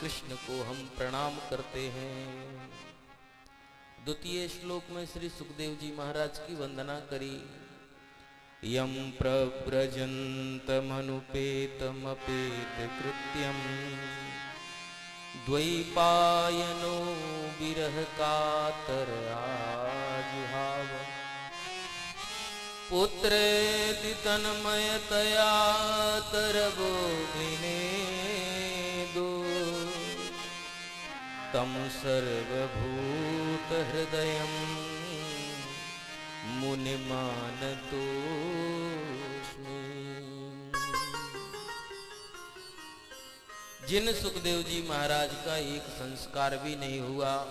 कृष्ण को हम प्रणाम करते हैं। द्वितीय श्लोक में श्री सुखदेव जी महाराज की वंदना करी। यम प्रव्रजन्तमनुपेतमपेत कृत्यम द्वैपायनो विरह कातर आजुहाव पुत्रेति तन्मयतया तरवो विनेदो तम सर्वभूत हृदयं मुनिमानतोस्मि। जिन सुखदेव जी महाराज का एक संस्कार भी नहीं हुआ,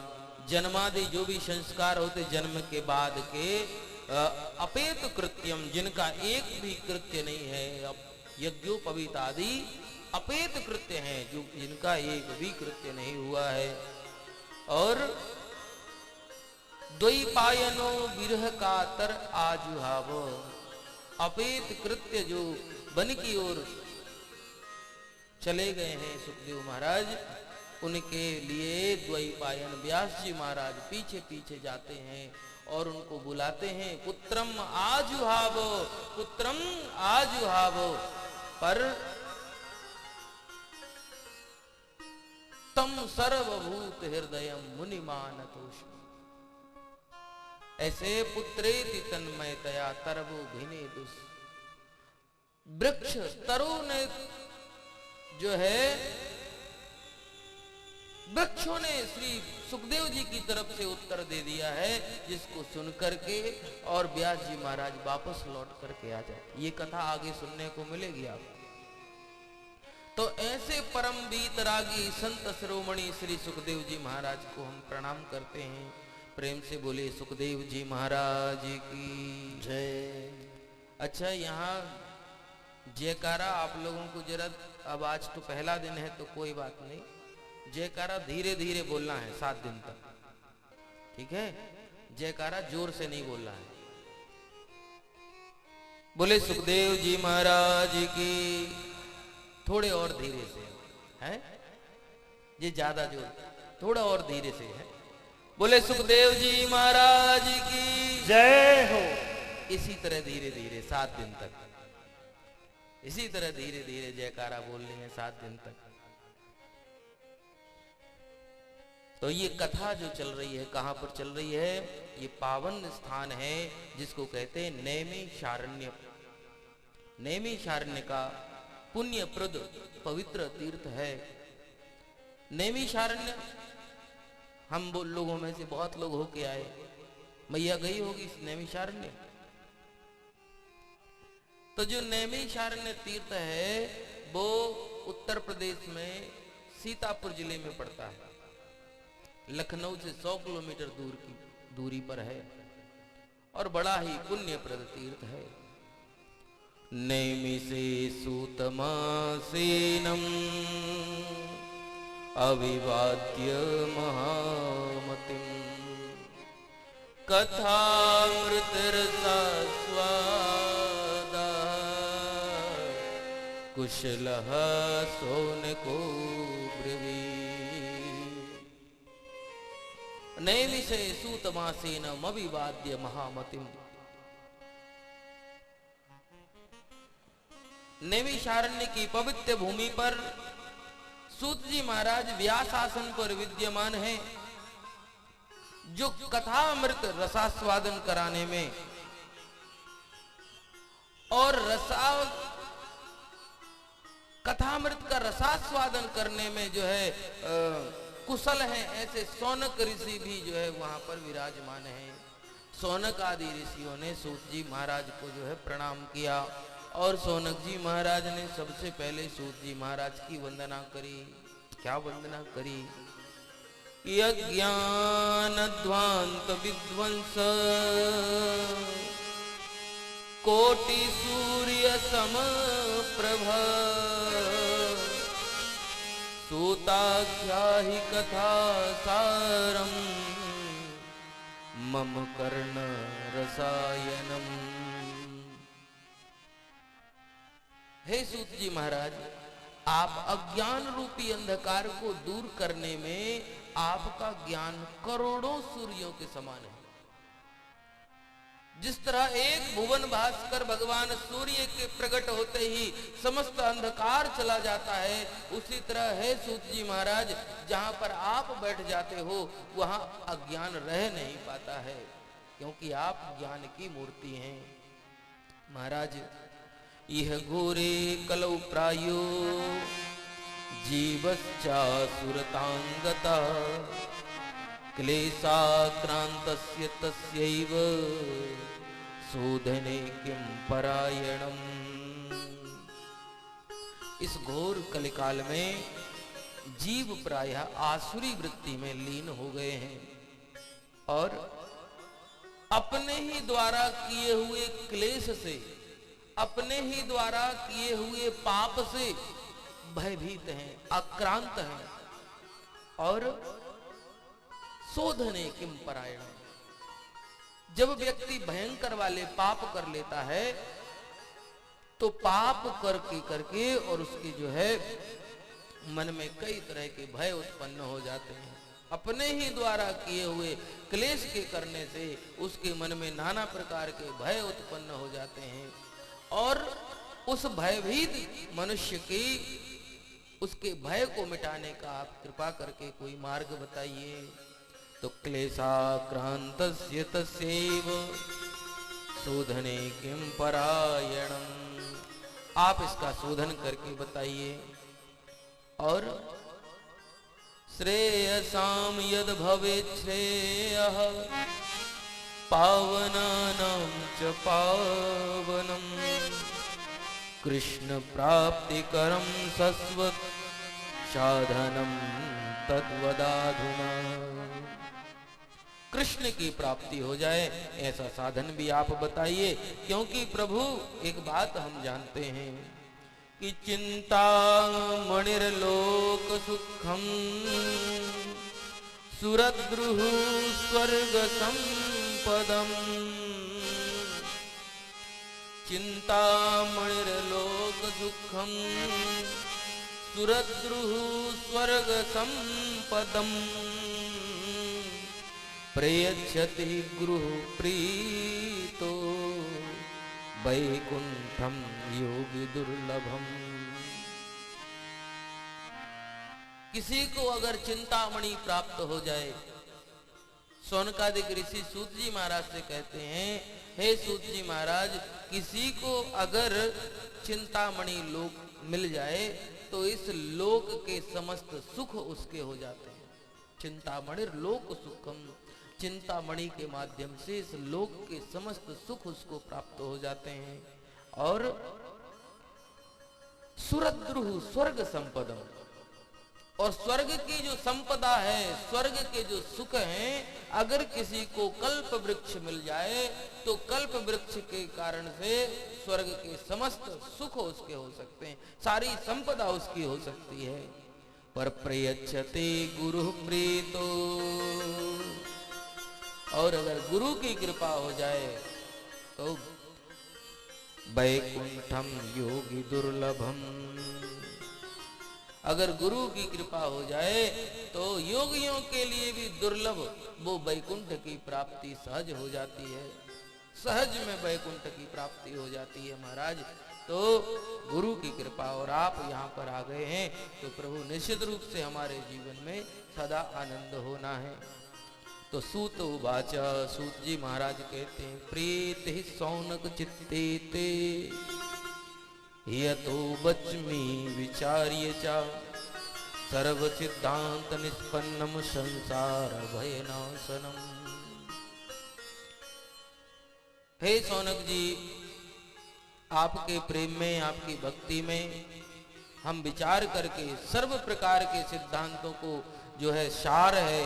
जन्मादि जो भी संस्कार होते जन्म के बाद के अपेत कृत्यम, जिनका एक भी कृत्य नहीं है, यज्ञोपवीत आदि अपेत कृत्य हैं, जो जिनका एक भी कृत्य नहीं हुआ है। और द्वैपायनो विरह कातर आजुहाव, अपेत कृत्य जो वन की ओर चले गए हैं सुखदेव महाराज, उनके लिए द्वैपायन व्यास जी महाराज पीछे पीछे जाते हैं और उनको बुलाते हैं, पुत्रम आजुहावो, पुत्रम आजुहावो, पर तम सर्वभूत हृदयम मुनिमानतोस्मि। ऐसे पुत्रेति तन्मयतया तरवो भिनेदुस्, वृक्ष तरुण ने जो है वृक्षों ने श्री सुखदेव जी की तरफ से उत्तर दे दिया है, जिसको सुन करके और व्यास जी महाराज वापस लौट करके आ जाए। ये कथा आगे सुनने को मिलेगी आपको। तो ऐसे परम वीतरागी संत शिरोमणि श्री सुखदेव जी महाराज को हम प्रणाम करते हैं। प्रेम से बोले सुखदेव जी महाराज की जय। अच्छा, यहाँ जयकारा आप लोगों को जरा, अब आज तो पहला दिन है तो कोई बात नहीं, जयकारा धीरे धीरे बोलना है 7 दिन तक, ठीक है? जयकारा जोर से नहीं बोलना है। बोले सुखदेव जी महाराज की, थोड़े और धीरे से है, ये ज्यादा जोर, थोड़ा और धीरे से है। बोले सुखदेव जी महाराज की जय हो। इसी तरह धीरे धीरे 7 दिन तक, इसी तरह धीरे धीरे जयकारा बोलनी है 7 दिन तक। तो ये कथा जो चल रही है, कहां पर चल रही है? ये पावन स्थान है जिसको कहते हैं नैमिषारण्य। नैमिषारण्य का पुण्यप्रद पवित्र तीर्थ है नैमिषारण्य। हम लोगों में से बहुत लोग होके आए, मैया गई होगी इस नैमिषारण्य। तो जो नैमिषारण्य तीर्थ है वो उत्तर प्रदेश में सीतापुर जिले में पड़ता है, लखनऊ से 100 किलोमीटर दूर की दूरी पर है और बड़ा ही पुण्यप्रद तीर्थ है। नैमिषे सूतमासेनम् अविवाद्य महामतिम् कथामृतरसास्वादा कुशलः सौनको ब्रवीत्। नैमिषे सूतमासेनम् अविवाद्य महामतिम्। नैमिषारण्य की पवित्र भूमि पर सूत जी महाराज व्यास आसन पर विद्यमान है, जो कथामृत रसास्वादन कराने में और कथामृत का रसास्वादन करने में जो है कुशल है, ऐसे सौनक ऋषि भी जो है वहां पर विराजमान है। सौनक आदि ऋषियों ने सूत जी महाराज को जो है प्रणाम किया और सौनक जी महाराज ने सबसे पहले सूत जी महाराज की वंदना करी। क्या वंदना करी? यज्ञानध्वांत विध्वंस कोटि सूर्य समप्रभ सूताख्याहि कथा सारम मम कर्ण रसायनम। हे सूत जी महाराज, आप अज्ञान रूपी अंधकार को दूर करने में आपका ज्ञान करोड़ों सूर्यों के समान है। जिस तरह एक भुवन भास्कर भगवान सूर्य के प्रकट होते ही समस्त अंधकार चला जाता है, उसी तरह है सूत जी महाराज, जहां पर आप बैठ जाते हो वहां अज्ञान रह नहीं पाता है, क्योंकि आप ज्ञान की मूर्ति हैं। महाराज, यह घोरे कलौ प्रायो जीवश्चासुरतांगता क्लेशाक्रांतस्य तस्यैव शोधने किं परायणम्। इस घोर कलिकाल में जीव प्रायः आसुरी वृत्ति में लीन हो गए हैं और अपने ही द्वारा किए हुए क्लेश से, अपने ही द्वारा किए हुए पाप से भयभीत हैं, आक्रांत हैं और शोधने किम परायण। जब व्यक्ति भयंकर वाले पाप कर लेता है तो पाप करके और उसके जो है मन में कई तरह के भय उत्पन्न हो जाते हैं। अपने ही द्वारा किए हुए क्लेश के करने से उसके मन में नाना प्रकार के भय उत्पन्न हो जाते हैं और उस भयभीत मनुष्य की उसके भय को मिटाने का आप कृपा करके कोई मार्ग बताइए। तो क्लेशाक्रांतस्य तस्यैव शोधने किं परायणम्। आप इसका शोधन करके बताइए। और श्रेयसाम यद भवेत् श्रेयः पावनानां च पावनम् कृष्ण प्राप्तिकरं सस्वत् साधनं तद्वदाधुना। कृष्ण की प्राप्ति हो जाए ऐसा साधन भी आप बताइए, क्योंकि प्रभु एक बात हम जानते हैं कि चिंता मणिर्लोक सुखम सुरद्रुः स्वर्ग संपदम। चिंता मणिर्लोक सुखम सुरद्रुः स्वर्ग संपदम प्रयच्छति गुरुः प्रीतो वैकुंठम योगी दुर्लभम। किसी को अगर चिंतामणि प्राप्त हो जाए, सौनकादिक ऋषि सूत जी महाराज से कहते हैं, हे सूत जी महाराज, किसी को अगर चिंतामणि लोक मिल जाए तो इस लोक के समस्त सुख उसके हो जाते हैं। चिंतामणि लोक सुखम, चिंतामणि के माध्यम से इस लोक के समस्त सुख उसको प्राप्त हो जाते हैं। और सुरद्रुः स्वर्ग संपदम, और स्वर्ग की जो संपदा है, स्वर्ग के जो सुख हैं, अगर किसी को कल्प वृक्ष मिल जाए तो कल्प वृक्ष के कारण से स्वर्ग के समस्त सुख उसके हो सकते हैं, सारी संपदा उसकी हो सकती है। पर प्रयच्छते गुरु प्रीतो, और अगर गुरु की कृपा हो जाए तो वैकुंठम योगी दुर्लभम, अगर गुरु की कृपा हो जाए तो योगियों के लिए भी दुर्लभ वो वैकुंठ की प्राप्ति सहज हो जाती है, सहज में वैकुंठ की प्राप्ति हो जाती है। महाराज, तो गुरु की कृपा, और आप यहाँ पर आ गए हैं तो प्रभु निश्चित रूप से हमारे जीवन में सदा आनंद होना है। तो सूत उवाच, सूत जी महाराज कहते हैं, प्रीति सौनक चित्ते ते यतो बच्मी विचार्य चा सर्व सिद्धांत निष्पन्नम संसार भयनाशनम। हे सौनक जी, आपके प्रेम में, आपकी भक्ति में हम विचार करके सर्व प्रकार के सिद्धांतों को जो है सार है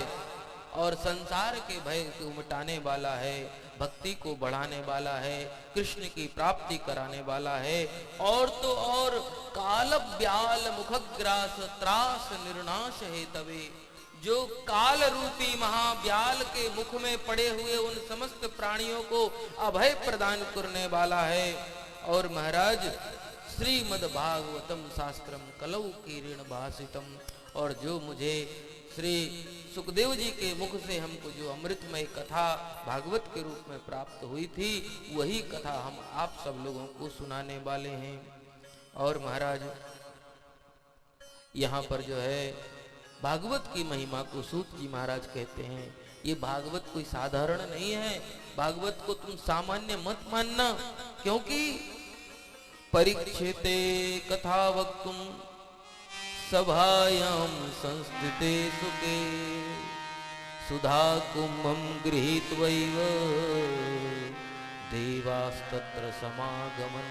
और संसार के भय को मिटाने वाला है, भक्ति को बढ़ाने वाला है, कृष्ण की प्राप्ति कराने वाला है, और तो और काल ब्याल मुखग्रास त्रास निर्नाश हेतवे, जो काल रूपी महाव्याल के मुख में पड़े हुए उन समस्त प्राणियों को अभय प्रदान करने वाला है। और महाराज, श्रीमद् भागवतम शास्त्रम कलौ कीर्ण भाषितम। और जो मुझे श्री सुखदेव जी के मुख से हमको जो अमृतमय कथा भागवत के रूप में प्राप्त हुई थी, वही कथा हम आप सब लोगों को सुनाने वाले हैं। और महाराज यहाँ पर जो है भागवत की महिमा को सूत जी महाराज कहते हैं, ये भागवत कोई साधारण नहीं है। भागवत को तुम सामान्य मत मानना, क्योंकि परीक्षिते कथा वक्तुम सभायां संस्थिते सुखे सुधा कुंभं गृहीत्वैव देवास्तत्र समागमन।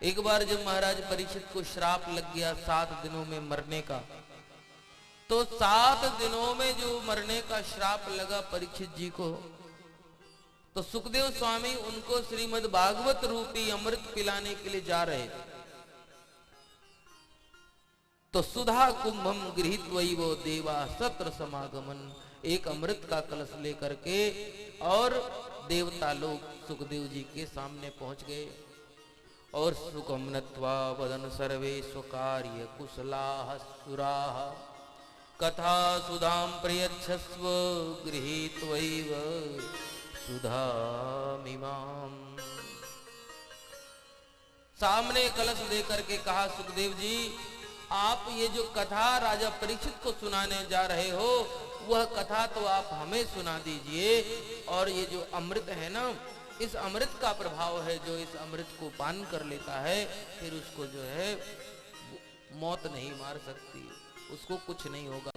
एक बार जब महाराज परीक्षित को श्राप लग गया 7 दिनों में मरने का, तो 7 दिनों में जो मरने का श्राप लगा परीक्षित जी को, तो सुखदेव स्वामी उनको श्रीमद् भागवत रूपी अमृत पिलाने के लिए जा रहे थे। तो सुधा कुंभम गृहीत्वैव देवा सत्र समागमन, एक अमृत का कलश लेकर के और देवता लोग सुखदेव जी के सामने पहुंच गए। और सुखम नत्वा वदन सर्वे स्वकार्य कुशलाः सुराः कथा सुधाम प्रयच्छस्व गृहीत्वैव सुधामिमाम। सामने कलश लेकर के कहा, सुखदेव जी आप ये जो कथा राजा परीक्षित को सुनाने जा रहे हो, वह कथा तो आप हमें सुना दीजिए। और ये जो अमृत है ना, इस अमृत का प्रभाव है, जो इस अमृत को पान कर लेता है फिर उसको जो है मौत नहीं मार सकती, उसको कुछ नहीं होगा।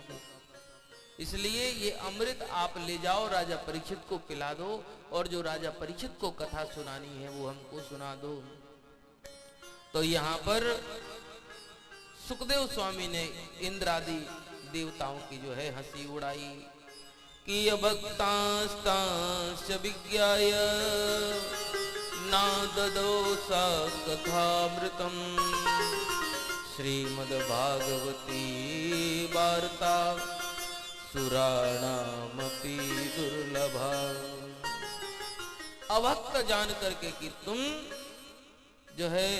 इसलिए ये अमृत आप ले जाओ, राजा परीक्षित को पिला दो, और जो राजा परीक्षित को कथा सुनानी है वो हमको सुना दो। तो यहाँ पर सुखदेव स्वामी ने इंद्र आदि देवताओं की जो है हंसी उड़ाई कि भक्तांस्तांश्च विज्ञाय ना ददौ सा कथामृतम श्रीमद्भागवती वार्ता सुराणामपि दुर्लभा। अभक्त जान करके कि तुम जो है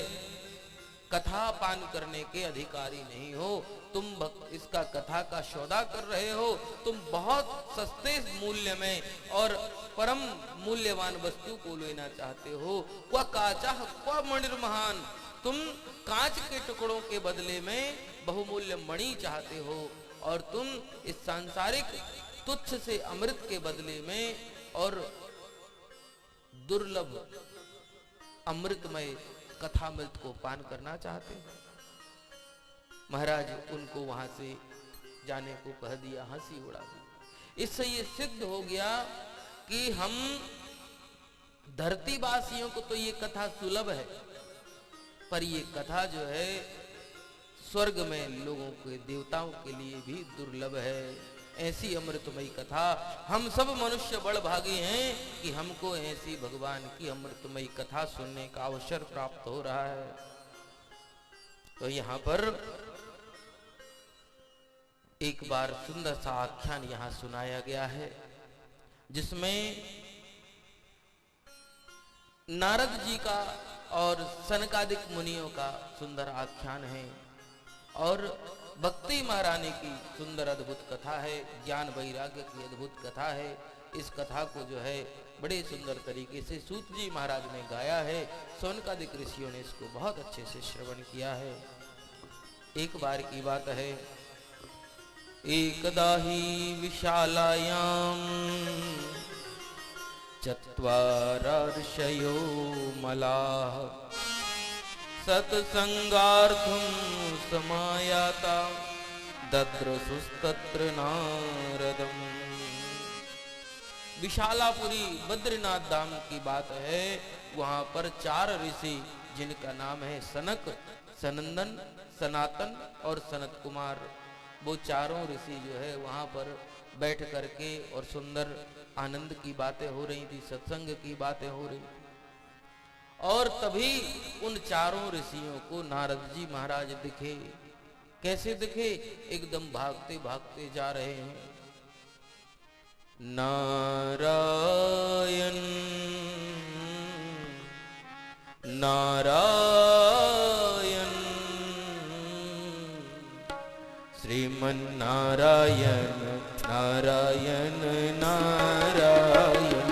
कथा पान करने के अधिकारी नहीं हो, तुम इसका कथा का सौदा कर रहे हो, तुम बहुत सस्ते मूल्य में और परम मूल्यवान वस्तु को लेना चाहते हो। क्व काचा क्व मणिर्महान, तुम कांच के टुकड़ों के बदले में बहुमूल्य मणि चाहते हो, और तुम इस सांसारिक तुच्छ से अमृत के बदले में और दुर्लभ अमृतमय कथामृत को पान करना चाहते हैं। महाराज उनको वहां से जाने को कह दिया, हंसी उड़ा दी। इससे ये सिद्ध हो गया कि हम धरतीवासियों को तो ये कथा सुलभ है, पर ये कथा जो है स्वर्ग में लोगों के देवताओं के लिए भी दुर्लभ है। ऐसी अमृतमयी कथा, हम सब मनुष्य बड़ भागी हैं कि हमको ऐसी भगवान की अमृतमयी कथा सुनने का अवसर प्राप्त हो रहा है। तो यहाँ पर एक बार सुंदर सा आख्यान यहाँ सुनाया गया है, जिसमें नारद जी का और सनकादिक मुनियों का सुंदर आख्यान है, और भक्ति महारानी की सुंदर अद्भुत कथा है, ज्ञान वैराग्य की अद्भुत कथा है। इस कथा को जो है बड़े सुंदर तरीके से सूत जी महाराज ने गाया है, सौनकादिक ऋषियों ने इसको बहुत अच्छे से श्रवण किया है। एक बार की बात है, एकदा ही विशालायाम चत्वार ऋषयो मलाः सत्संगार्थं समायाता दद्रसुस्तत्र नारदम। विशालापुरी बद्रीनाथ धाम की बात है। वहां पर 4 ऋषि, जिनका नाम है सनक, सनंदन, सनातन और सनत कुमार, वो चारों ऋषि जो है वहां पर बैठ करके और सुंदर आनंद की बातें हो रही थी, सत्संग की बातें हो रही। और तभी उन चारों ऋषियों को नारद जी महाराज दिखे। कैसे दिखे? एकदम भागते भागते जा रहे हैं। नारायण नारायण श्रीमन्नारायण नारायण नारायण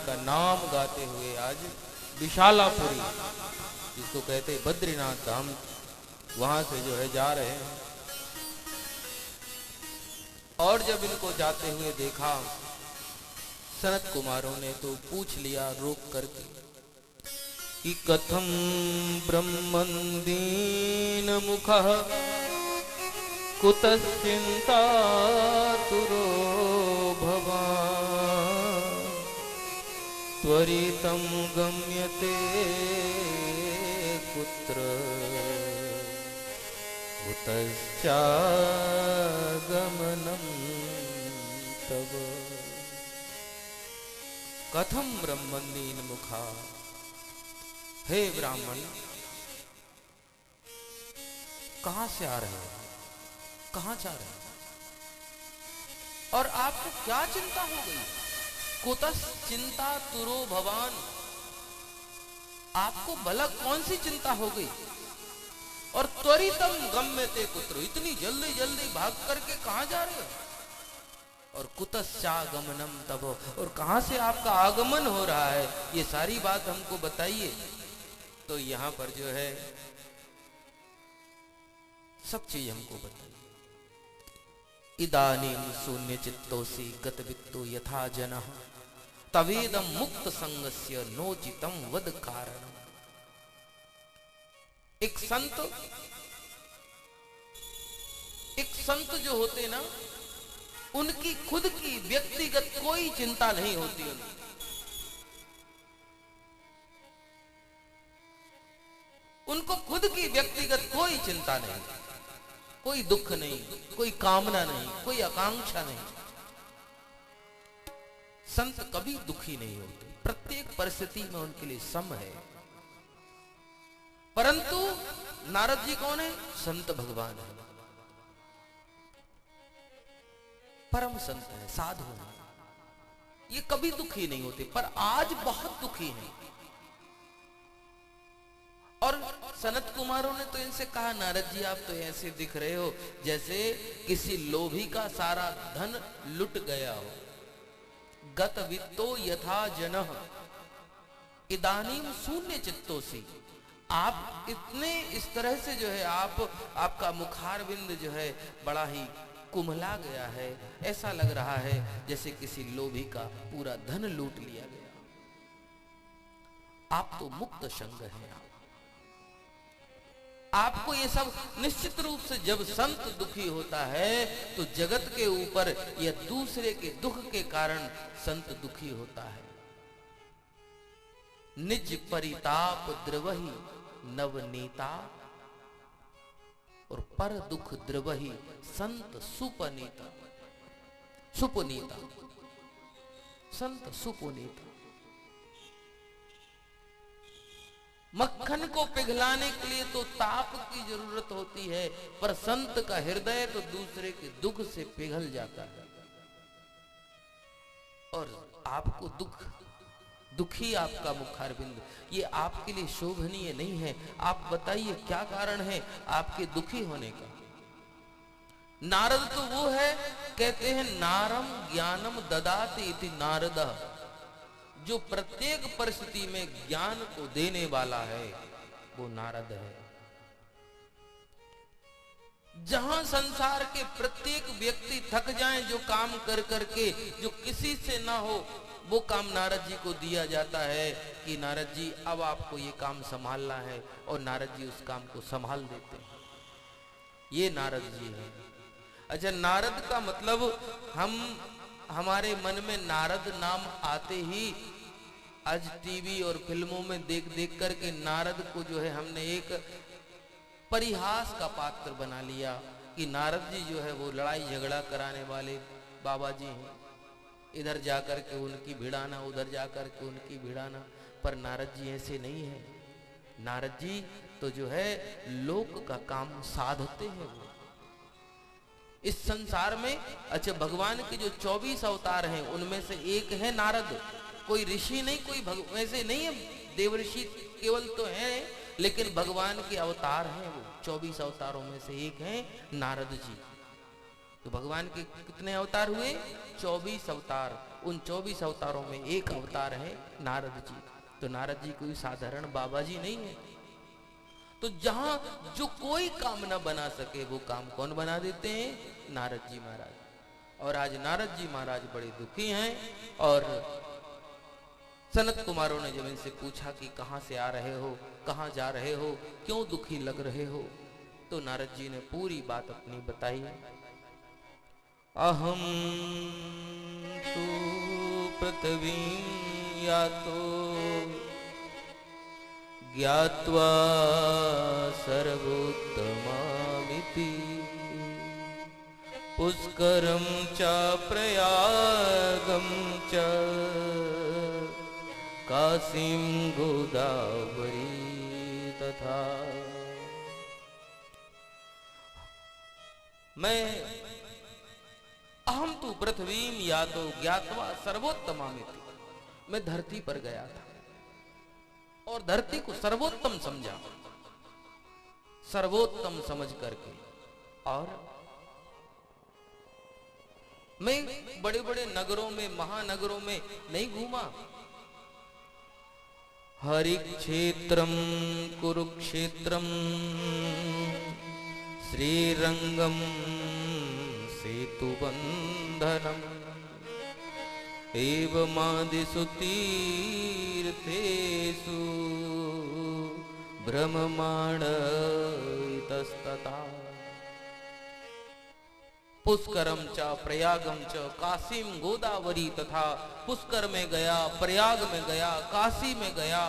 का नाम गाते हुए आज विशालापुरी, जिसको कहते हैं बद्रीनाथ धाम, वहां से जो है जा रहे हैं। और जब इनको जाते हुए देखा सनत कुमारों ने तो पूछ लिया रोक करके कि कथम ब्रह्मन्दीन मुखः कुतश्चिंता तुरो भवान् त्वरितं गम्यते कुत्र कुतश्चागमनं तव। कथम ब्रह्मन्दीन मुखा, हे ब्राह्मण कहां से आ रहे हो, कहां जा रहे हो, और आपको क्या चिंता हो गई? कुतस चिंता तुरो भवान, आपको भला कौन सी चिंता हो गई? और त्वरितम गम्यते कुत्र, इतनी जल्दी जल्दी भाग करके कहां जा रहे हो? और कुतश्चागमनम तब, और कहां से आपका आगमन हो रहा है, ये सारी बात हमको बताइए। तो यहां पर जो है सब चीज हमको बताइए। इदानीं शून्य चित्तोसि गतवित्तो यथा जनः तवेदं मुक्त संगस्य नोचितं वद कारणम्। एक संत जो होते ना, उनकी खुद की व्यक्तिगत कोई चिंता नहीं होती उनको खुद की व्यक्तिगत कोई चिंता नहीं, कोई दुख नहीं, कोई कामना नहीं, कोई आकांक्षा नहीं। संत कभी दुखी नहीं होते, प्रत्येक परिस्थिति में उनके लिए सम है। परंतु नारद जी कौन है? संत भगवान है, परम संत है, साधु है, ये कभी दुखी नहीं होते। पर आज बहुत दुखी हैं। और सनत कुमारों ने तो इनसे कहा, नारद जी आप तो ऐसे दिख रहे हो जैसे किसी लोभी का सारा धन लुट गया हो। गत वित्तो यथा जनः इदानीं शून्य चित्तोसि, आप इतने इस तरह से जो है आपका मुखारविंद जो है बड़ा ही कुम्हला गया है, ऐसा लग रहा है जैसे किसी लोभी का पूरा धन लूट लिया गया। आप तो मुक्त संग हैं। आपको ये सब निश्चित रूप से, जब संत दुखी होता है तो जगत के ऊपर या दूसरे के दुख के कारण संत दुखी होता है। निज परिताप द्रवहि नवनीता और पर दुख द्रवहि संत सुपनीता। सुपुनीता, संत सुपुनीता। मक्खन को पिघलाने के लिए तो ताप की जरूरत होती है, पर संत का हृदय तो दूसरे के दुख से पिघल जाता है। और आपको दुखी आपका मुखारबिंद, ये आपके लिए शोभनीय नहीं है। आप बताइए क्या कारण है आपके दुखी होने का? नारद तो वो है, कहते हैं नारम ज्ञानम ददाति इति नारदः, जो प्रत्येक परिस्थिति में ज्ञान को देने वाला है वो नारद है। जहां संसार के प्रत्येक व्यक्ति थक जाएं जो काम कर करके, जो किसी से ना हो, वो काम नारद जी को दिया जाता है कि नारद जी अब आपको ये काम संभालना है, और नारद जी उस काम को संभाल देते हैं। ये नारद जी है। अच्छा, नारद का मतलब हमारे मन में नारद नाम आते ही आज टीवी और फिल्मों में देख देख करके नारद को जो है हमने एक परिहास का पात्र बना लिया कि नारद जी जो है वो लड़ाई झगड़ा कराने वाले बाबा जी हैं, इधर जाकर के उनकी भिड़ाना, उधर जाकर के उनकी भिड़ाना। पर नारद जी ऐसे नहीं है। नारद जी तो जो है लोक का काम साधते हैं वो इस संसार में। अच्छा, भगवान के जो 24 अवतार हैं उनमें से एक है नारद। कोई ऋषि नहीं, कोई ऐसे नहीं है, देव ऋषि केवल तो है, लेकिन भगवान के अवतार हैं वो। 24 अवतारों में से एक है नारद जी। तो भगवान के कितने अवतार हुए? 24 अवतार। उन 24 अवतारों में एक अवतार है नारद जी। तो नारद जी कोई साधारण बाबा जी नहीं है। तो जहां जो कोई काम न बना सके वो काम कौन बना देते हैं? नारद जी महाराज। और आज नारद जी महाराज बड़े दुखी हैं। और सनत कुमारों ने जब इनसे पूछा कि कहां से आ रहे हो, कहां जा रहे हो, क्यों दुखी लग रहे हो, तो नारद जी ने पूरी बात अपनी बताई। अहम तु पृथ्वी यातो ज्ञात्वा सर्वोत्तमामिति पुष्करम च प्रयागम च काशीं गोदावरी तथा। मैं अहम तु पृथ्वीम यातो ज्ञात्वा सर्वोत्तमामिति, मैं धरती पर गया था और धरती को सर्वोत्तम समझा, सर्वोत्तम समझ करके। और मैं बड़े बड़े नगरों में, महानगरों में नहीं घूमा। हरिक्षेत्रम कुरुक्षेत्रम श्रीरंगम सेतुबंधनम एवमादिषु तीर्थेषु भ्रममाण इतस्ततः। पुष्करम च प्रयागम च काशीम गोदावरी तथा। पुष्कर में गया, प्रयाग में गया, काशी में गया,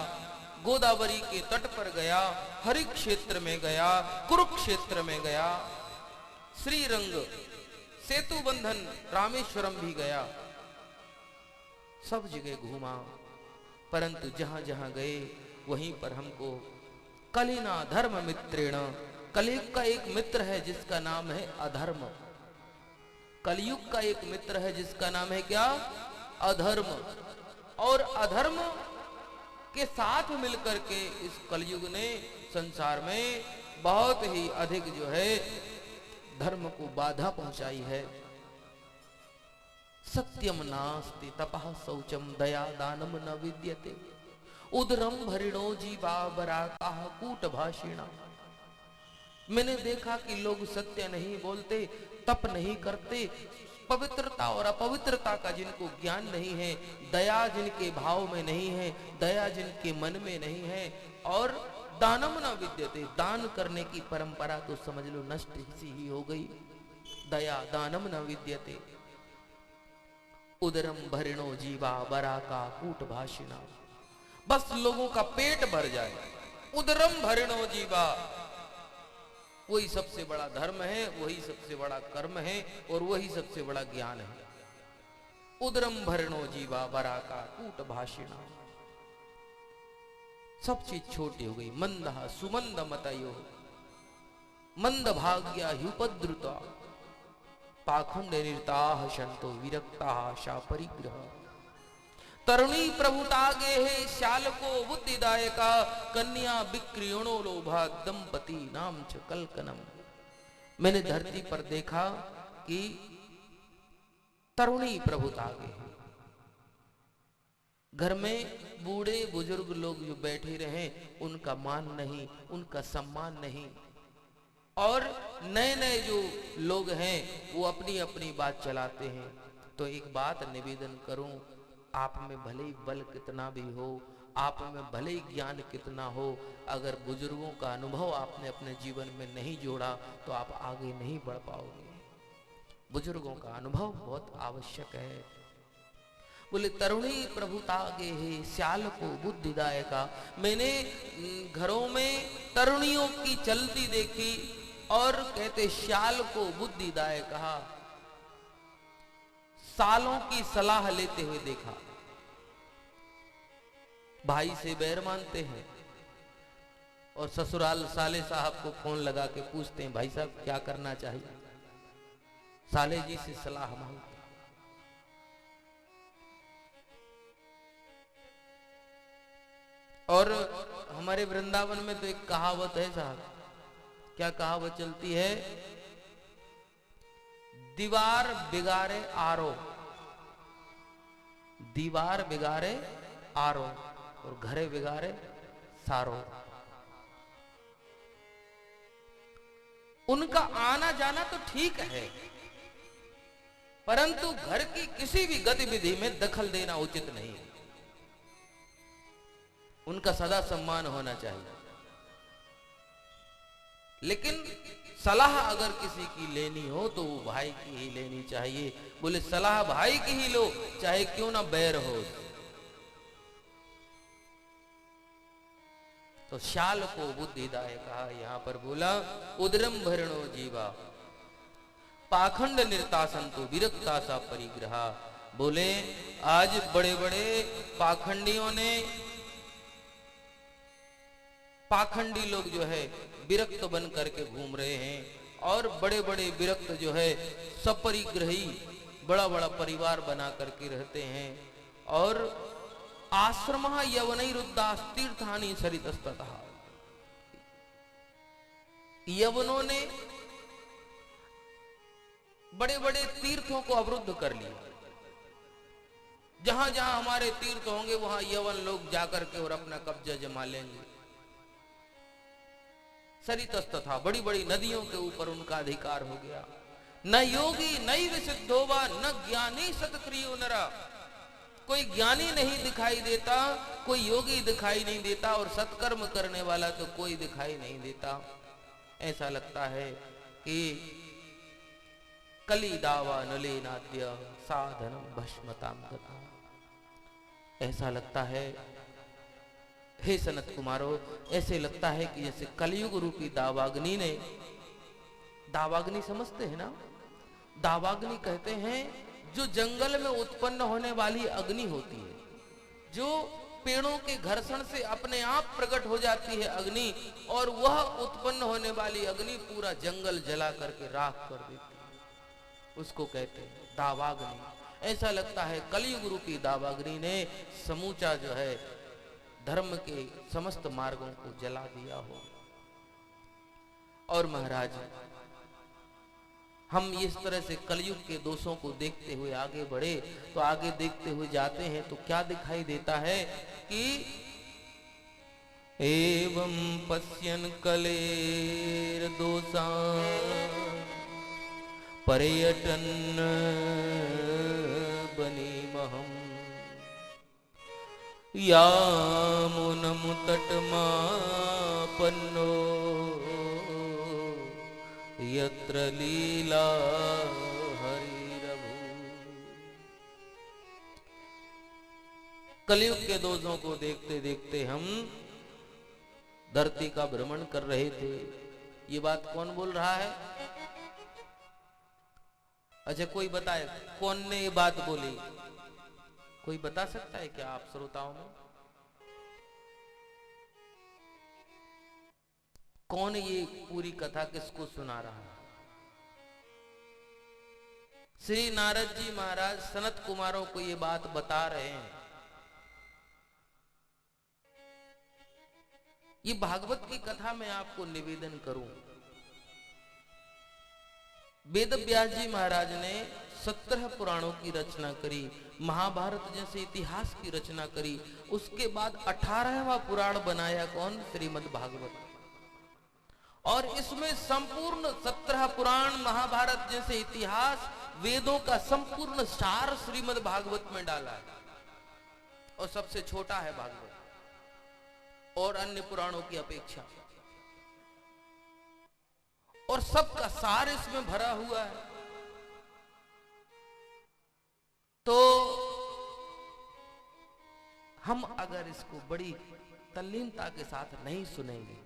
गोदावरी के तट पर गया, हरि क्षेत्र में गया, कुरुक्षेत्र में गया, श्रीरंग, सेतु बंधन, रामेश्वरम भी गया, सब जगह घूमा। परंतु जहां जहां गए वहीं पर हमको कलिना धर्म मित्रेण, कलयुग का एक मित्र है जिसका नाम है अधर्म। कलयुग का एक मित्र है जिसका नाम है क्या? अधर्म। और अधर्म के साथ मिलकर के इस कलयुग ने संसार में बहुत ही अधिक जो है धर्म को बाधा पहुंचाई है। सत्यम नास्ति तपः शौचम दया दानम न विद्यते उदरम भरिणो जीवा बराकाः कूटभाषिणा। मैंने देखा कि लोग सत्य नहीं बोलते, तप नहीं करते, पवित्रता और अपवित्रता का जिनको ज्ञान नहीं है, दया जिनके भाव में नहीं है, दया जिनके मन में नहीं है, और दानम न विद्यते, दान करने की परंपरा तो समझ लो नष्ट सी ही हो गई। दया दानम न विद्यते उदरम भरिणो जीवा बराका कूटभाषिणा। बस लोगों का पेट भर जाए, उदरम भरिणो जीवा, वही सबसे बड़ा धर्म है, वही सबसे बड़ा कर्म है, और वही सबसे बड़ा ज्ञान है। उदरम भरणो जीवा बराका कूटभाषिणा। सब चीज छोटी हो गई। मंदः सुमंद मतयो मंद भाग्या ह्युपद्रुता पाखंड निरताः शंतो विरक्ताः शापरिग्रह। तरुणी प्रभुतागे है श्याल को बुद्धिदायका कन्या विक्रियणो लोभा दंपति नाम च कलकनम। मैंने धरती पर देखा कि तरुणी प्रभुतागे, घर में बूढ़े बुजुर्ग लोग जो बैठे रहे उनका मान नहीं, उनका सम्मान नहीं, और नए नए जो लोग हैं वो अपनी अपनी बात चलाते हैं। तो एक बात निवेदन करूं, आप में भले ही बल कितना भी हो, आप में भले ही ज्ञान कितना हो, अगर बुजुर्गों का अनुभव आपने अपने जीवन में नहीं जोड़ा तो आप आगे नहीं बढ़ पाओगे। बुजुर्गों का अनुभव बहुत आवश्यक है। बोले तरुणी प्रभुतागे है श्याल को बुद्धिदायका। मैंने घरों में तरुणियों की चलती देखी और कहते श्याल को बुद्धिदायक कहा, सालों की सलाह लेते हुए देखा। भाई से बैर मानते हैं और ससुराल साले साहब को फोन लगा के पूछते हैं भाई साहब क्या करना चाहिए, साले जी से सलाह मांगते। और हमारे वृंदावन में तो एक कहावत है साहब, क्या कहावत चलती है? दीवार बिगाड़े आरो, दीवार बिगाड़े आरो और घरे बिगाड़े सारो। उनका आना जाना तो ठीक है, परंतु घर की किसी भी गतिविधि में दखल देना उचित नहीं है। उनका सदा सम्मान होना चाहिए। लेकिन सलाह अगर किसी की लेनी हो तो वो भाई की ही लेनी चाहिए। बोले सलाह भाई की ही लो, चाहे क्यों ना बैर हो। तो शाल को बुद्धिदाय कहा। यहां पर बोला उदरम भरणो जीवा पाखंड निर्तासंतो विरक्ता सा परिग्रहा। बोले आज बड़े बड़े पाखंडियों ने, पाखंडी लोग जो है विरक्त बन करके घूम रहे हैं, और बड़े बड़े विरक्त जो है सपरिग्रही बड़ा बड़ा परिवार बना करके रहते हैं। और आश्रम यवनैरुद्दास तीर्थानि सरितस्ततः, यवनों ने बड़े बड़े तीर्थों को अवरुद्ध कर लिया। जहां जहां हमारे तीर्थ होंगे वहां यवन लोग जाकर के और अपना कब्जा जमा लेंगे। सरितस्तथा, बड़ी बड़ी नदियों के ऊपर उनका अधिकार हो गया। न योगी नई विसिद्धोवा न ज्ञानी सत्क्रियो नरा। कोई ज्ञानी नहीं दिखाई देता, कोई योगी दिखाई नहीं देता, और सत्कर्म करने वाला तो कोई दिखाई नहीं देता। ऐसा लगता है कि कली दावा नले नाद्य साधनम भस्मताम गता। ऐसा लगता है हे सनत कुमारो, ऐसे लगता है कि जैसे कलयुग रूपी दावाग्नि ने, दावाग्नि समझते हैं ना, दावाग्नि कहते हैं जो जंगल में उत्पन्न होने वाली अग्नि होती है, जो पेड़ों के घर्षण से अपने आप प्रकट हो जाती है अग्नि, और वह उत्पन्न होने वाली अग्नि पूरा जंगल जला करके राख कर देती है, उसको कहते हैं दावाग्नि। ऐसा लगता है कलयुग रूपी दावाग्नि ने समूचा जो है धर्म के समस्त मार्गों को जला दिया हो। और महाराज हम इस तरह से कलयुग के दोषों को देखते हुए आगे बढ़े, तो आगे देखते हुए जाते हैं तो क्या दिखाई देता है कि एवं पश्यन कलेर दोषा पर्यटन बनी महम यामुनम तटमापन्नो यत्र लीला हरिरभू। कलयुग के दोषों को देखते देखते हम धरती का भ्रमण कर रहे थे। ये बात कौन बोल रहा है? अच्छा कोई बताए कौन ने ये बात बोली? कोई बता सकता है क्या आप श्रोताओं में? कौन ये पूरी कथा किसको सुना रहा है? श्री नारद जी महाराज सनत कुमारों को ये बात बता रहे हैं। ये भागवत की कथा में आपको निवेदन करूं। वेद व्यास जी महाराज ने 17 पुराणों की रचना करी, महाभारत जैसे इतिहास की रचना करी। उसके बाद 18वां पुराण बनाया कौन? श्रीमद् भागवत। और इसमें संपूर्ण 17 पुराण, महाभारत जैसे इतिहास, वेदों का संपूर्ण सार श्रीमद् भागवत में डाला है। और सबसे छोटा है भागवत और अन्य पुराणों की अपेक्षा, और सबका सार इसमें भरा हुआ है। तो हम अगर इसको बड़ी तल्लीनता के साथ नहीं सुनेंगे,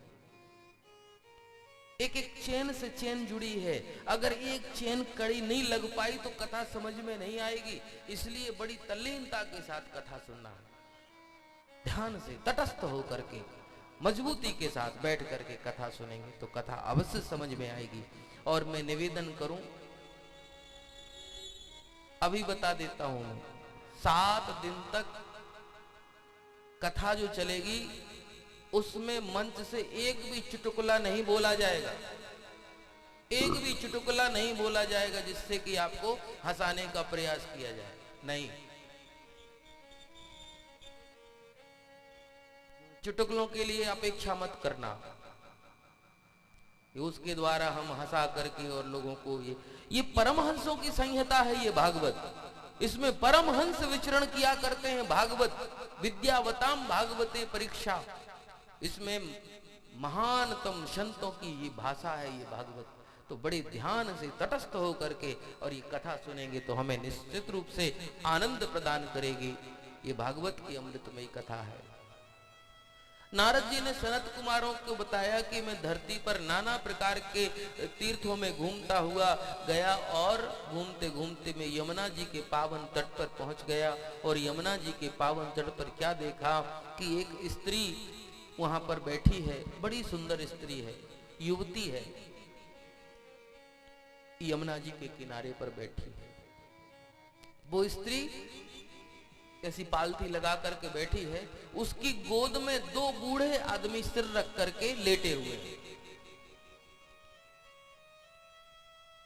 एक एक चेन से चेन जुड़ी है, अगर एक चेन कड़ी नहीं लग पाई तो कथा समझ में नहीं आएगी। इसलिए बड़ी तल्लीनता के साथ कथा सुनना है, ध्यान से तटस्थ होकर के मजबूती के साथ बैठ करके कथा सुनेंगे तो कथा अवश्य समझ में आएगी। और मैं निवेदन करूं, अभी बता देता हूं, 7 दिन तक कथा जो चलेगी उसमें मंच से एक भी चुटकुला नहीं बोला जाएगा। एक भी चुटकुला नहीं बोला जाएगा जिससे कि आपको हंसाने का प्रयास किया जाए, नहीं। चुटकुलों के लिए अपेक्षा मत करना, उसके द्वारा हम हंसा करके और लोगों को ये परमहंसों की संहिता है, ये भागवत। इसमें परमहंस विचरण किया करते हैं। भागवत विद्यावताम भागवते परीक्षा, इसमें महानतम संतों की ये भाषा है, ये भागवत। तो बड़े ध्यान से तटस्थ हो करके और ये कथा सुनेंगे तो हमें निश्चित रूप से आनंद प्रदान करेगी। ये भागवत की अमृतमयी कथा है। नारद जी ने सनत कुमारों को बताया कि मैं धरती पर नाना प्रकार के तीर्थों में घूमता हुआ गया और घूमते घूमते मैं यमुना जी के पावन तट पर पहुंच गया। और यमुना जी के पावन तट पर क्या देखा कि एक स्त्री वहां पर बैठी है, बड़ी सुंदर स्त्री है, युवती है, यमुना जी के किनारे पर बैठी है। वो स्त्री ऐसी पालथी लगा करके बैठी है, उसकी गोद में दो बूढ़े आदमी सिर रख करके लेटे हुए हैं।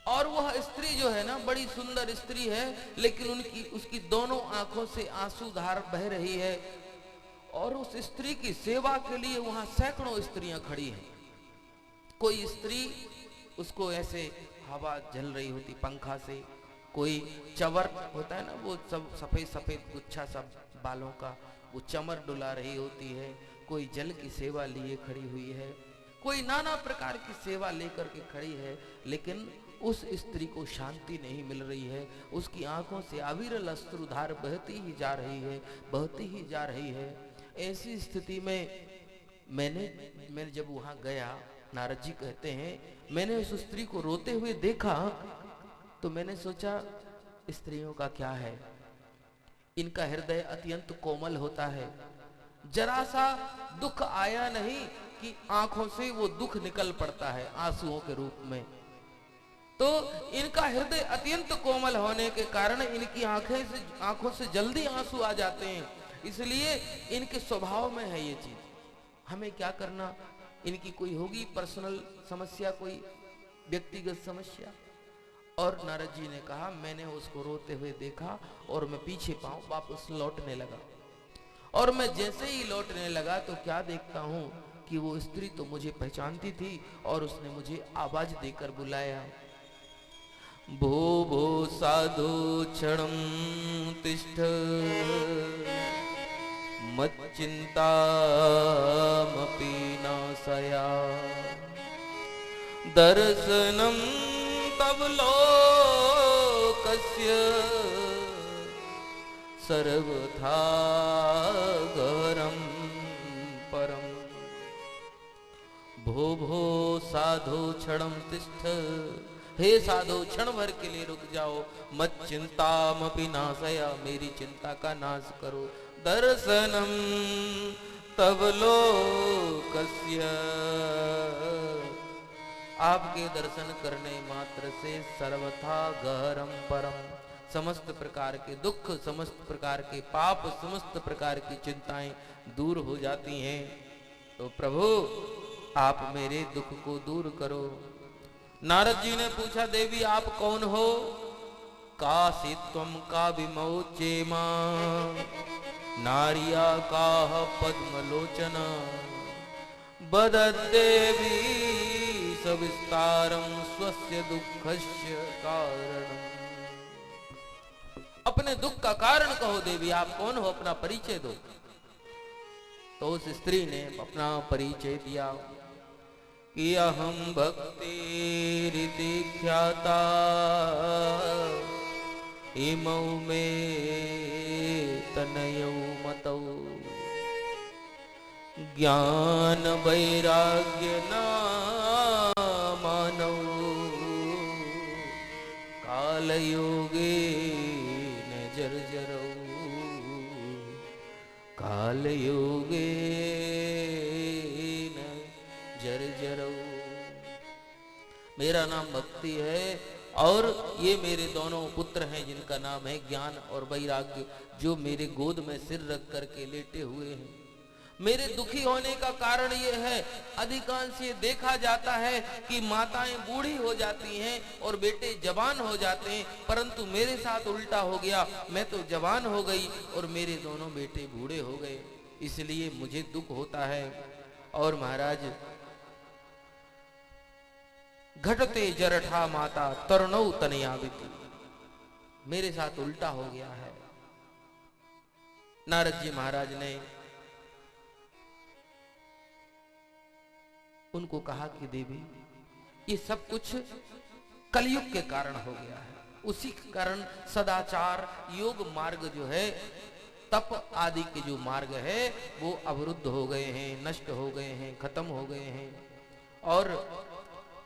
और वह स्त्री जो है ना, बड़ी सुंदर स्त्री है, लेकिन उसकी दोनों आंखों से आंसू धार बह रही है। और उस स्त्री की सेवा के लिए वहां सैकड़ों स्त्रियां खड़ी हैं। कोई स्त्री उसको ऐसे हवा झल रही होती पंखा से, कोई चवर होता है ना, वो सब सफेद सफेद गुच्छा सब बालों का, वो चमर डुला रही होती है। कोई जल की सेवा लिए खड़ी हुई है, कोई नाना प्रकार की सेवा लेकर के खड़ी है, लेकिन उस स्त्री को शांति नहीं मिल रही है। उसकी आंखों से अविरल अश्रुधार बहती ही जा रही है, बहती ही जा रही है। ऐसी स्थिति में मैंने जब वहां गया, नारद जी कहते हैं, मैंने उस स्त्री को रोते हुए देखा तो मैंने सोचा स्त्रियों का क्या है, इनका हृदय अत्यंत कोमल होता है। जरा सा दुख आया नहीं कि आंखों से वो दुख निकल पड़ता है आंसुओं के रूप में। तो इनका हृदय अत्यंत कोमल होने के कारण इनकी आंखों से जल्दी आंसू आ जाते हैं, इसलिए इनके स्वभाव में है ये चीज। हमें क्या करना, इनकी कोई होगी पर्सनल समस्या, कोई व्यक्तिगत समस्या। और नारद जी ने कहा, मैंने उसको रोते हुए देखा और मैं पीछे पांव वापस लौटने लगा। और मैं जैसे ही लौटने लगा तो क्या देखता हूं कि वो स्त्री तो मुझे पहचानती थी और उसने मुझे आवाज देकर बुलाया, भो भो साधु क्षणं तिष्ठ मच्चिंतामपि नाशया दर्शनं तव लोकस्य सर्वथा गरं परम। भो भो साधु क्षणं तिष्ठ, हे साधु क्षण भर के लिए रुक जाओ, मत चिंतामपि नाशया, मेरी चिंता का नाश करो। दर्शनम तव लोकस्य, आपके दर्शन करने मात्र से सर्वथा गहरम परम, समस्त प्रकार के दुख, समस्त प्रकार के पाप, समस्त प्रकार की चिंताएं दूर हो जाती हैं। तो प्रभु आप मेरे दुख को दूर करो। नारद जी ने पूछा, देवी आप कौन हो? कासी त्वम का विमोचेमा नारिया काह पद्मलोचना बददेवी सविस्तारम स्वस्य दुःखस्य कारणम। अपने दुख का कारण कहो देवी, आप कौन हो, अपना परिचय दो। तो उस स्त्री ने अपना परिचय दिया कि अहम भक्तिरिति ख्याता इमौ मे तनयौ मतौ ज्ञान वैराग्य नामानौ कालयोगेन जर्जरौ कालयोगेन जर्जरौ। मेरा नाम भक्ति है और ये मेरे दोनों पुत्र हैं जिनका नाम है ज्ञान और वैराग्य, जो मेरे गोद में सिर रख करके लेटे हुए हैं। मेरे दुखी होने का कारण ये है, अधिकांश ये देखा जाता है कि माताएं बूढ़ी हो जाती हैं और बेटे जवान हो जाते हैं, परंतु मेरे साथ उल्टा हो गया। मैं तो जवान हो गई और मेरे दोनों बेटे बूढ़े हो गए, इसलिए मुझे दुख होता है। और महाराज, घटते जरठा माता तरुणौ तनयाविति, मेरे साथ उल्टा हो गया है। नारद जी महाराज ने उनको कहा कि देवी, ये सब कुछ कलयुग के कारण हो गया है। उसी के कारण सदाचार योग मार्ग जो है, तप आदि के जो मार्ग है वो अवरुद्ध हो गए हैं, नष्ट हो गए हैं, खत्म हो गए हैं। और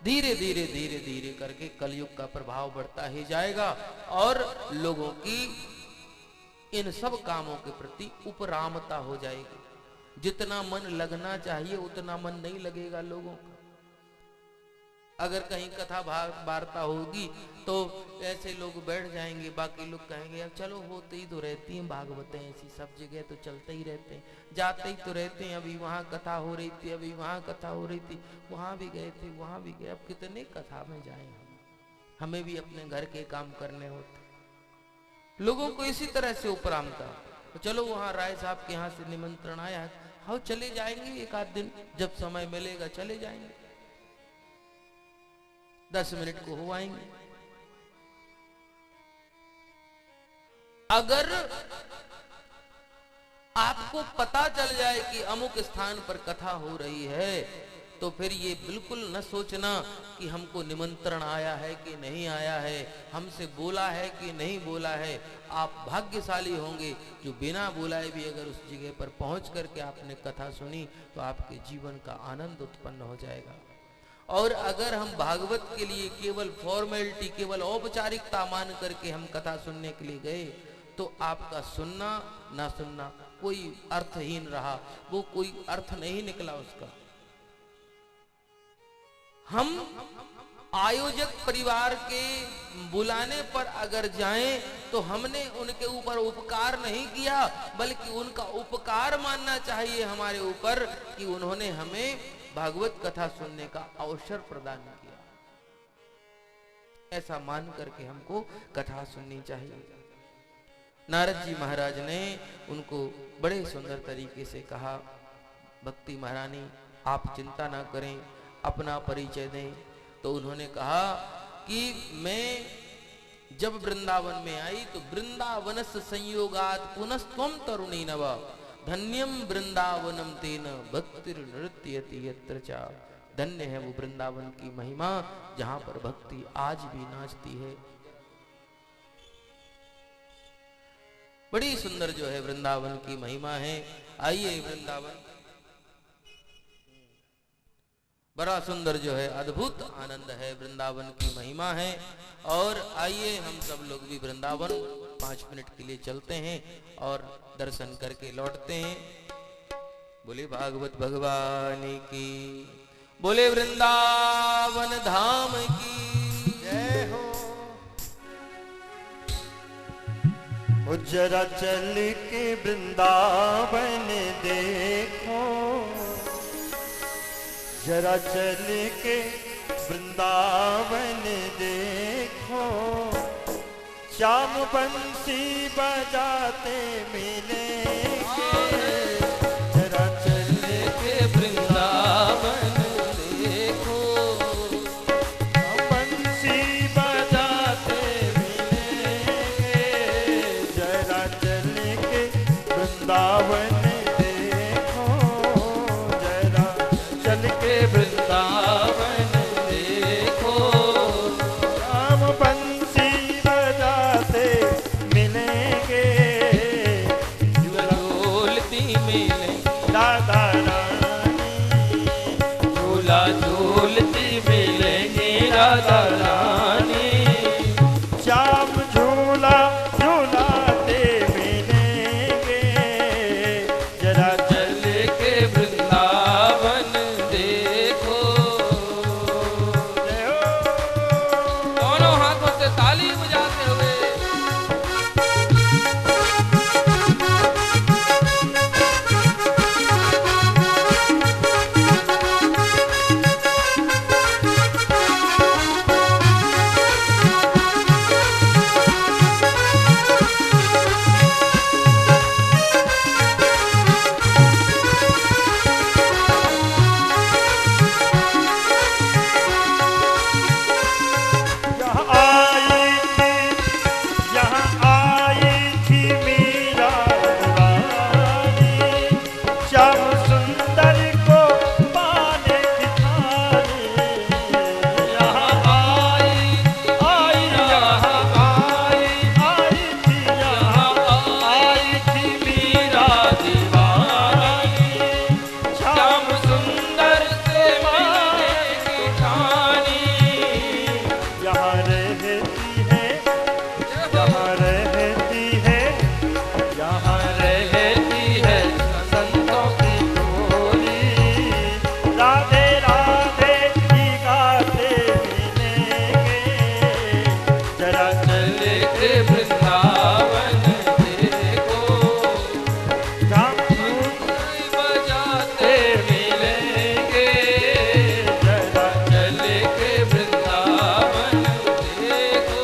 धीरे धीरे धीरे धीरे करके कलयुग का प्रभाव बढ़ता ही जाएगा और लोगों की इन सब कामों के प्रति उपरामता हो जाएगी। जितना मन लगना चाहिए उतना मन नहीं लगेगा लोगों का। अगर कहीं कथा वार्ता होगी तो ऐसे लोग बैठ जाएंगे, बाकी लोग कहेंगे अब चलो होते ही तो रहती हैं भागवतें, ऐसी सब जगह तो चलते ही रहते हैं, जाते ही तो रहते हैं। अभी वहाँ कथा हो रही थी, अभी वहाँ कथा हो रही थी, वहाँ भी गए थे, वहाँ भी गए। अब कितने कथा में जाए, हमें भी अपने घर के काम करने होते। लोगों को इसी तरह से उपरामता, तो चलो वहाँ राय साहब के यहाँ से निमंत्रण आया है, हाँ चले जाएंगे, एक आध दिन जब समय मिलेगा चले जाएंगे, 10 मिनट को हो आएंगे। अगर आपको पता चल जाए कि अमुक स्थान पर कथा हो रही है तो फिर ये बिल्कुल न सोचना कि हमको निमंत्रण आया है कि नहीं आया है, हमसे बोला है कि नहीं बोला है। आप भाग्यशाली होंगे जो बिना बुलाए भी अगर उस जगह पर पहुंच करके आपने कथा सुनी तो आपके जीवन का आनंद उत्पन्न हो जाएगा। और अगर हम भागवत के लिए केवल फॉर्मेलिटी, केवल औपचारिकता मान करके हम कथा सुनने के लिए गए तो आपका सुनना ना सुनना कोई अर्थहीन रहा, वो कोई अर्थ नहीं निकला उसका। हम आयोजक परिवार के बुलाने पर अगर जाएं तो हमने उनके ऊपर उपकार नहीं किया, बल्कि उनका उपकार मानना चाहिए हमारे ऊपर कि उन्होंने हमें भागवत कथा सुनने का अवसर प्रदान किया। ऐसा मान करके हमको कथा सुननी चाहिए। नारद जी महाराज ने उनको बड़े सुंदर तरीके से कहा, भक्ति महारानी आप चिंता ना करें, अपना परिचय दें। तो उन्होंने कहा कि मैं जब वृंदावन में आई तो वृंदावनस संयोगात पुनस्त्वम तरुणी नव धन्यम वृंदावनम तेन भक्तिर नृत्यति यत्र चा। धन्य है वो वृंदावन की महिमा जहां पर भक्ति आज भी नाचती है। बड़ी सुंदर जो है वृंदावन की महिमा है। आइए वृंदावन बड़ा सुंदर जो है अद्भुत आनंद है, वृंदावन की महिमा है। और आइए हम सब लोग भी वृंदावन 5 मिनट के लिए चलते हैं और दर्शन करके लौटते हैं। बोले भागवत भगवान की, बोले वृंदावन धाम की जय हो। जरा चल के वृंदावन देखो, जरा चल के वृंदावन देखो, श्याम बंसी बजाते मिलेंगे। जरा चल के वृंदावन देखो, बंसी बजाते मिलेंगे। जरा चल के वृंदावन वृंदावन देखो, राम बंसी बजाते मिलेंगे। झोलती में चल के वृंदावन देखो, धाम धूम बजाते मिलेंगे, जरा चल के वृंदावन देखो।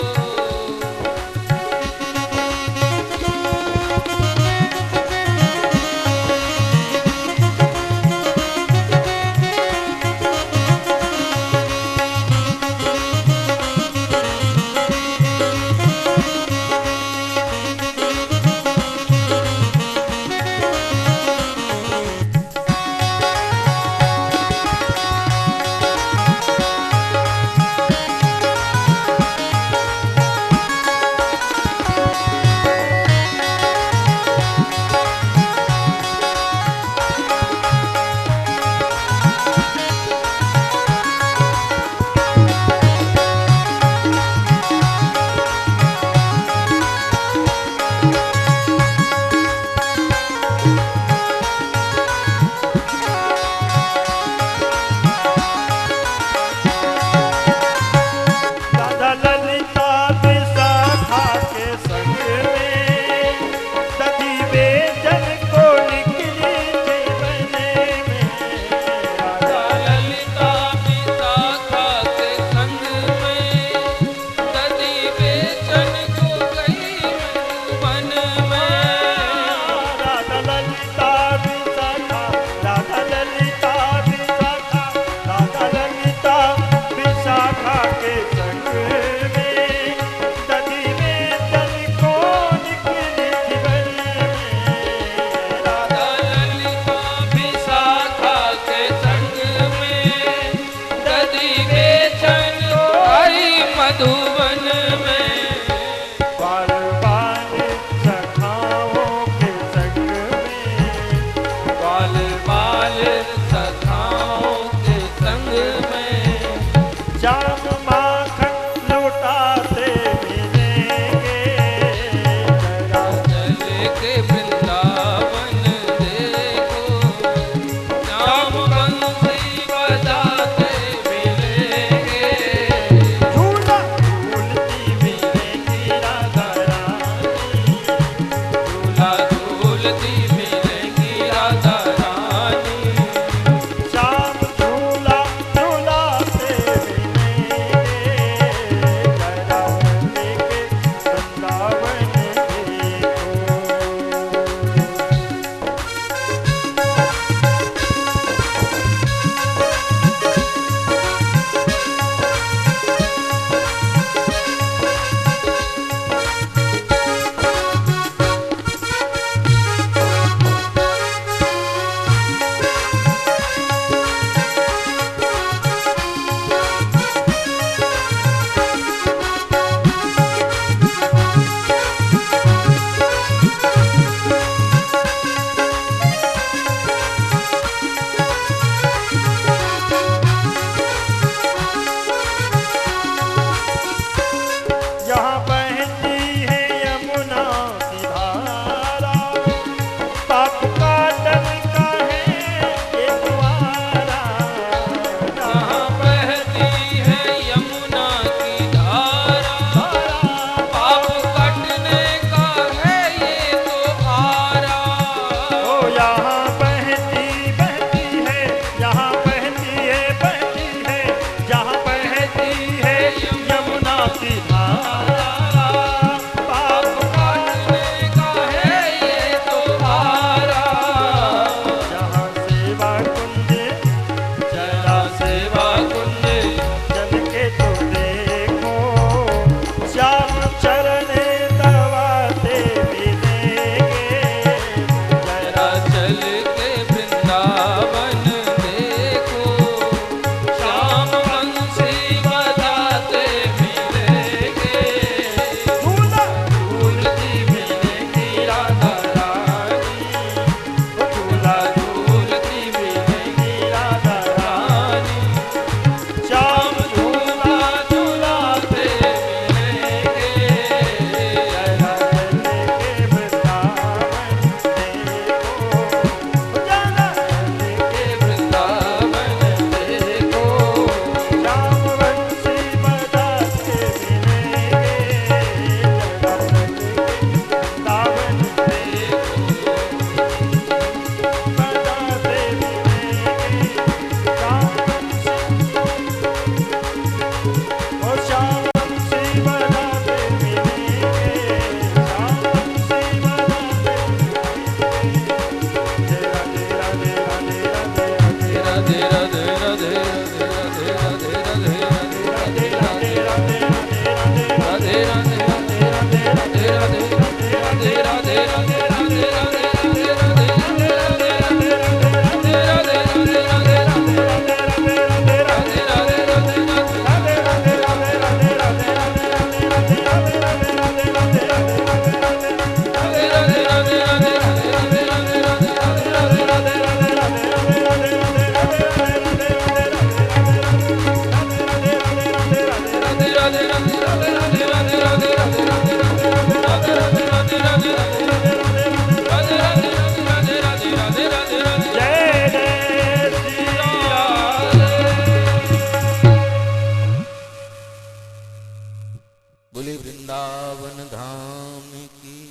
बोले वृंदावन धाम की।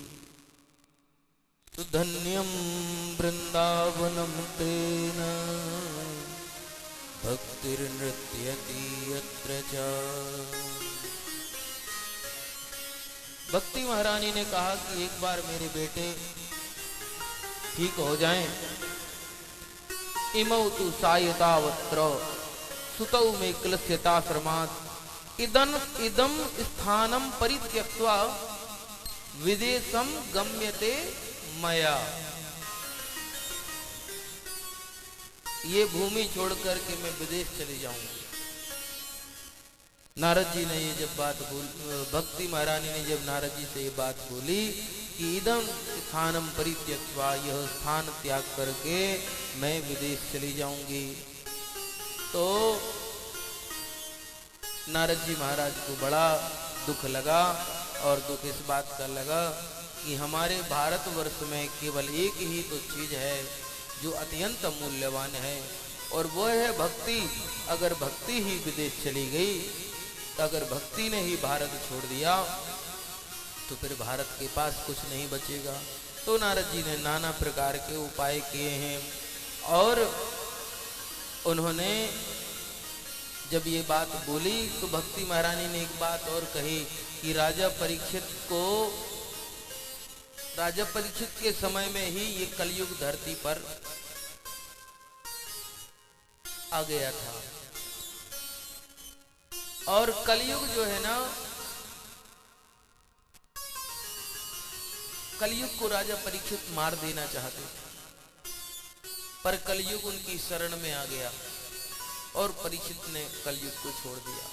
तो धन्यम वृंदावनम तेन भक्तिर्नृत्यति यत्र च। भक्ति महारानी ने कहा कि एक बार मेरे बेटे ठीक हो जाएं। इमौ तु सायतावत्र सुतौ मे क्लस्यताश्रमात् इदम स्थानम परित्यक्त्वा विदेशम गम्यते मया। ये भूमि छोड़ करके मैं विदेश चली जाऊंगी। नारद जी ने ये जब बात भक्ति महारानी ने जब नारद जी से ये बात बोली कि इदम स्थानम परित्यक्त्वा, यह स्थान त्याग करके मैं विदेश चली जाऊंगी, तो नारद जी महाराज को बड़ा दुख लगा। और दुख इस बात का लगा कि हमारे भारतवर्ष में केवल एक ही तो चीज है जो अत्यंत मूल्यवान है, और वो है भक्ति। अगर भक्ति ही विदेश चली गई, अगर भक्ति ने ही भारत छोड़ दिया, तो फिर भारत के पास कुछ नहीं बचेगा। तो नारद जी ने नाना प्रकार के उपाय किए हैं। और उन्होंने जब ये बात बोली तो भक्ति महारानी ने एक बात और कही कि राजा परीक्षित के समय में ही ये कलयुग धरती पर आ गया था। और कलयुग जो है ना, कलयुग को राजा परीक्षित मार देना चाहते थे, पर कलयुग उनकी शरण में आ गया और परीक्षित ने कलयुग को छोड़ दिया।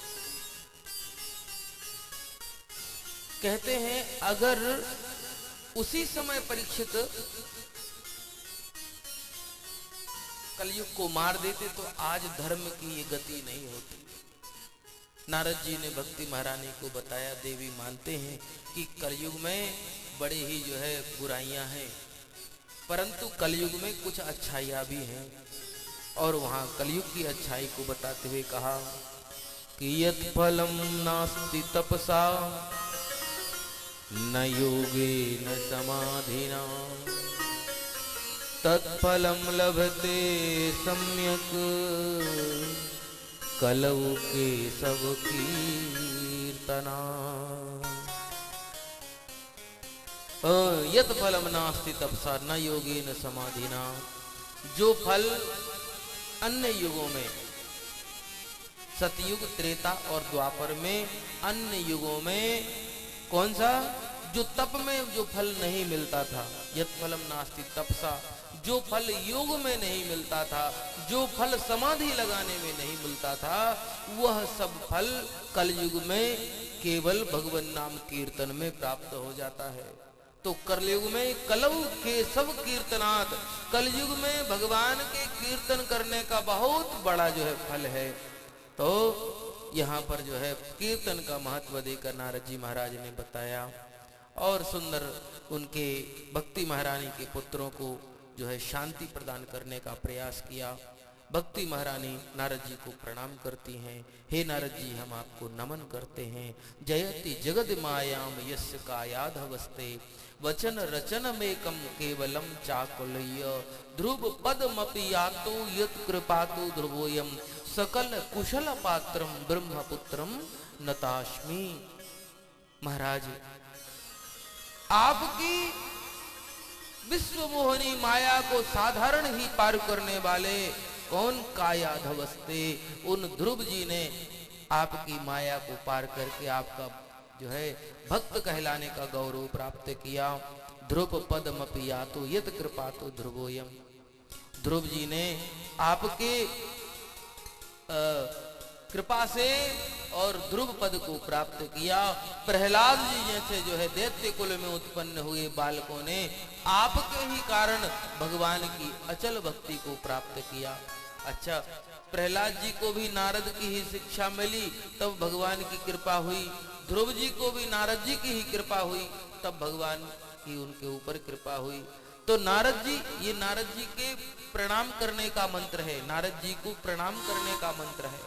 कहते हैं अगर उसी समय परीक्षित कलयुग को मार देते तो आज धर्म की ये गति नहीं होती। नारद जी ने भक्ति महारानी को बताया, देवी मानते हैं कि कलयुग में बड़े ही जो है बुराइयां हैं, परंतु कलयुग में कुछ अच्छाइयां भी हैं। और वहां कलयुग की अच्छाई को बताते हुए कहा कि यत् फलम नास्ति तपसा न योगे न समाधिना तत्फलम लभते सम्यक कलौ के सब कीर्तना। यत् फलम नास्ति तपसा न योगे न समाधिना, जो फल अन्य युगों में, सतयुग, त्रेता और द्वापर में, अन्य युगों में कौन सा, जो तप में जो फल नहीं मिलता था, यत् फलम नास्ति तपसा, जो फल योग में नहीं मिलता था, जो फल समाधि लगाने में नहीं मिलता था, वह सब फल कलयुग में केवल भगवान नाम कीर्तन में प्राप्त हो जाता है। तो कलयुग में कलौ के सब कीर्तनात्, कलयुग में भगवान के कीर्तन करने का बहुत बड़ा जो है फल है। तो यहाँ पर जो है कीर्तन का महत्व देकर नारद जी महाराज ने बताया और सुंदर उनके भक्ति महारानी के पुत्रों को जो है शांति प्रदान करने का प्रयास किया। भक्ति महारानी नारद जी को प्रणाम करती हैं। हे नारद जी, हम आपको नमन करते हैं। जयति जगद मायाम यस्य कायाधवस्ते वचन रचन मेकम केवलम चाकुल्य ध्रुव पदमपि यातो यत् कृपातो ध्रुवोयम सकल कुशल पात्रम ब्रह्मपुत्रम नतास्मि। महाराज, आपकी विश्व मोहनी माया को साधारण ही पार करने वाले कौन कायाधवस्ते, उन ध्रुव जी ने आपकी माया को पार करके आपका जो है भक्त कहलाने का गौरव प्राप्त किया। ध्रुव पदमपि यातो यत् कृपातो ध्रुवोयम, ध्रुव जी ने आपके कृपा से और ध्रुव पद को प्राप्त किया। प्रहलाद जी जैसे जो है दैत्य कुल में उत्पन्न हुए बालकों ने आपके ही कारण भगवान की अचल भक्ति को प्राप्त किया। अच्छा, प्रहलाद जी को भी नारद की ही शिक्षा मिली, तब भगवान की कृपा हुई। ध्रुव जी को भी नारद जी की ही कृपा हुई, तब भगवान की उनके ऊपर कृपा हुई। तो नारद जी, ये नारद जी के प्रणाम करने का मंत्र है, नारद जी को प्रणाम करने का मंत्र है,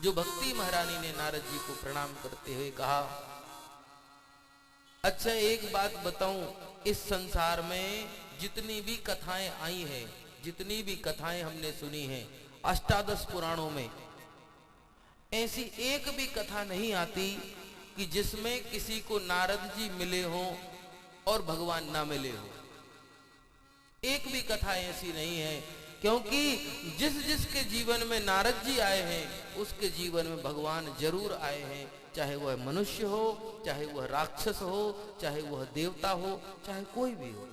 जो भक्ति महारानी ने नारद जी को प्रणाम करते हुए कहा अच्छा एक बात बताऊं, इस संसार में जितनी भी कथाएं आई हैं, जितनी भी कथाएं हमने सुनी हैं अष्टादश पुराणों में, ऐसी एक भी कथा नहीं आती कि जिसमें किसी को नारद जी मिले हों और भगवान ना मिले हो। एक भी कथा ऐसी नहीं है, क्योंकि जिस जिसके जीवन में नारद जी आए हैं उसके जीवन में भगवान जरूर आए हैं, चाहे वह मनुष्य हो, चाहे वह राक्षस हो, चाहे वह देवता हो, चाहे कोई भी हो।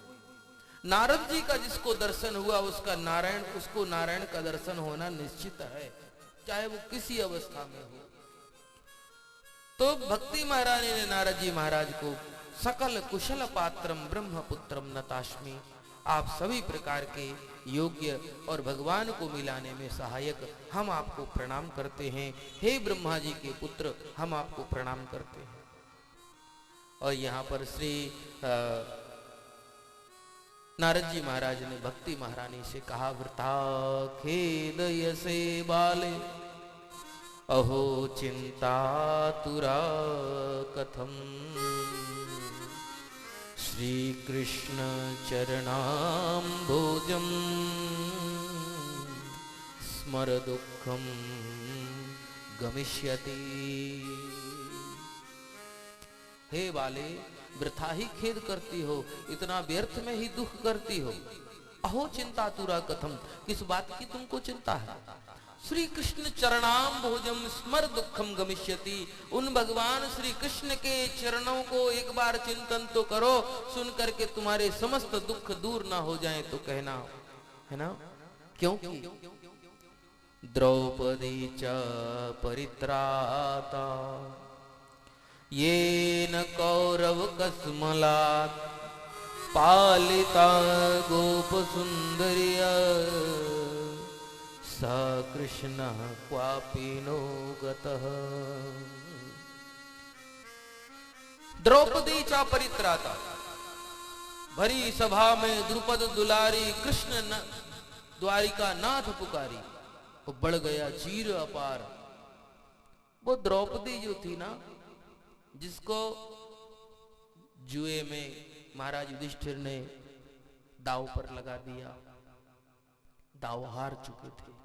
नारद जी का जिसको दर्शन हुआ उसको नारायण का दर्शन होना निश्चित है, चाहे वो किसी अवस्था में हो। तो भक्ति महारानी ने नारद जी महाराज को सकल कुशल पात्रम ब्रह्मपुत्रम नतास्मि, आप सभी प्रकार के योग्य और भगवान को मिलाने में सहायक हम आपको प्रणाम करते हैं। हे ब्रह्मा जी के पुत्र, हम आपको प्रणाम करते हैं। और यहाँ पर श्री नारद जी महाराज ने भक्ति महारानी से कहा, वृथा खेदयसे बाले अहो चिंतातुरा कथम, श्री कृष्ण चरणाम्भोजं स्मर दुःखं गमिष्यति। हे बाले, वृथा ही खेद करती हो, इतना व्यर्थ में ही दुख करती हो। अहो चिंतातुरा कथम, किस बात की तुमको चिंता है? श्री कृष्ण चरणाम भोजम स्मर दुखम गमिष्यति, उन भगवान श्री कृष्ण के चरणों को एक बार चिंतन तो करो, सुन करके तुम्हारे समस्त दुख दूर ना हो जाएं तो कहना, है ना? क्योंकि द्रौपदी च परित्राता येन कौरव कस्मलात् पालिता गोप सुंदरिया स कृष्ण क्वापि नो गतः। द्रौपदी चा परित्राता, भरी सभा में द्रुपद दुलारी कृष्ण द्वारिका नाथ पुकारी, वो बढ़ गया चीर अपार। वो द्रौपदी जो थी ना, जिसको जुए में महाराज युधिष्ठिर ने दाव पर लगा दिया, दाव हार चुके थे।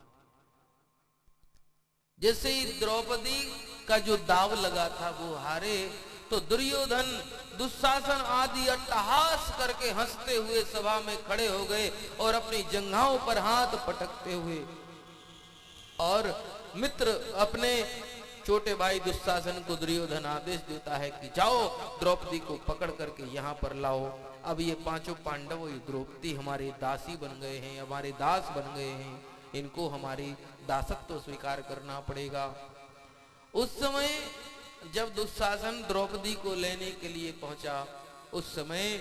जैसे ही द्रौपदी का जो दाव लगा था वो हारे, तो दुर्योधन दुशासन आदि अट्टहास करके हंसते हुए सभा में खड़े हो गए और अपनी जंघाओं पर हाथ पटकते हुए, और मित्र अपने छोटे भाई दुशासन को दुर्योधन आदेश देता है कि जाओ द्रौपदी को पकड़ करके यहाँ पर लाओ। अब ये पांचों पांडव, ये द्रौपदी हमारे दासी बन गए हैं, हमारे दास बन गए हैं, इनको हमारी दासत्व स्वीकार करना पड़ेगा। उस समय जब दुशासन द्रौपदी को लेने के लिए पहुंचा, उस समय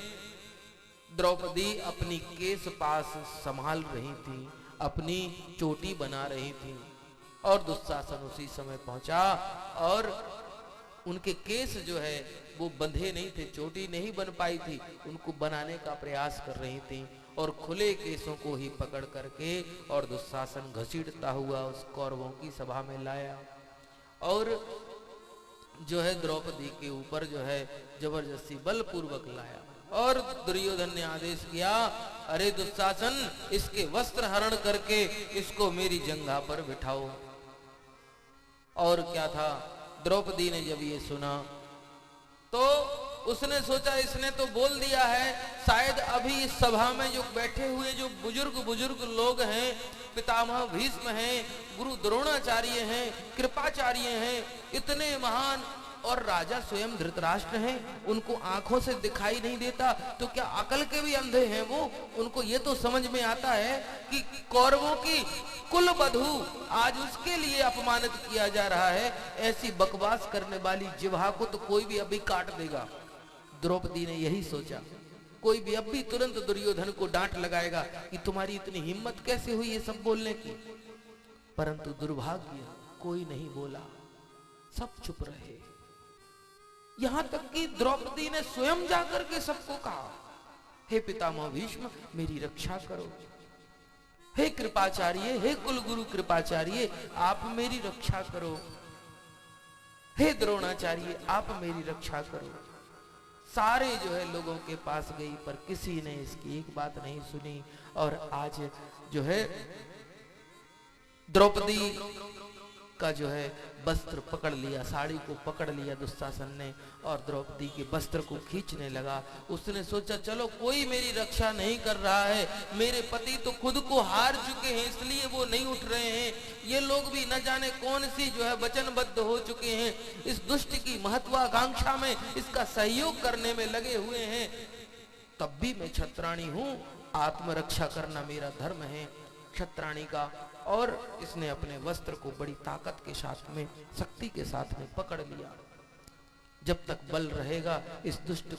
द्रौपदी अपनी केस पास संभाल रही थी, अपनी चोटी बना रही थी, और दुशासन उसी समय पहुंचा और उनके केस जो है वो बंधे नहीं थे, चोटी नहीं बन पाई थी, उनको बनाने का प्रयास कर रही थी, और खुले केसों को ही पकड़ करके और दुशासन घसीटता हुआ उस कौरवों की सभा में लाया, और जो है द्रौपदी के ऊपर जो है जबरदस्ती बलपूर्वक लाया। और दुर्योधन ने आदेश किया, अरे दुशासन, इसके वस्त्र हरण करके इसको मेरी जंघा पर बिठाओ। और क्या था, द्रौपदी ने जब ये सुना तो उसने सोचा इसने तो बोल दिया है, शायद अभी इस सभा में जो बैठे हुए जो बुजुर्ग लोग हैं, पितामह भीष्म हैं, गुरु द्रोणाचार्य हैं, कृपाचार्य हैं, इतने महान, और राजा स्वयं धृतराष्ट्र हैं, उनको आंखों से दिखाई नहीं देता तो क्या अकल के भी अंधे हैं वो? उनको ये तो समझ में आता है कि कौरवों की कुल बधू आज उसके लिए अपमानित किया जा रहा है। ऐसी बकवास करने वाली जिह्वा को तो कोई भी अभी काट देगा। द्रौपदी ने यही सोचा, कोई भी अभी तुरंत दुर्योधन को डांट लगाएगा कि तुम्हारी इतनी हिम्मत कैसे हुई ये सब बोलने की। परंतु दुर्भाग्य, कोई नहीं बोला, सब चुप रहे। यहां तक कि द्रौपदी ने स्वयं जाकर के सबको कहा, हे पितामह भीष्म, मेरी रक्षा करो, हे कृपाचार्य, हे कुलगुरु कृपाचार्य, आप मेरी रक्षा करो, हे द्रोणाचार्य, आप मेरी रक्षा करो। सारे जो है लोगों के पास गई, पर किसी ने इसकी एक बात नहीं सुनी। और आज जो है द्रौपदी का जो है वस्त्र पकड़ लिया, साड़ी को पकड़ लिया दुशासन ने, और द्रौपदी के वस्त्र को खींचने लगा। उसने सोचा चलो कोई मेरी रक्षा नहीं कर रहा है, मेरे पति तो खुद को हार चुके हैं इसलिए वो नहीं उठ रहे हैं, ये लोग भी न जाने कौन सी जो है वचनबद्ध हो चुके हैं, इस दुष्ट की महत्वाकांक्षा में इसका सहयोग करने में लगे हुए हैं, तब भी मैं क्षत्राणी हूं, आत्मरक्षा करना मेरा धर्म है क्षत्राणी का। और इसने अपने वस्त्र को बड़ी ताकत के साथ में, शक्ति के साथ में पकड़ लिया। जब तक बल रहेगा इस दुष्ट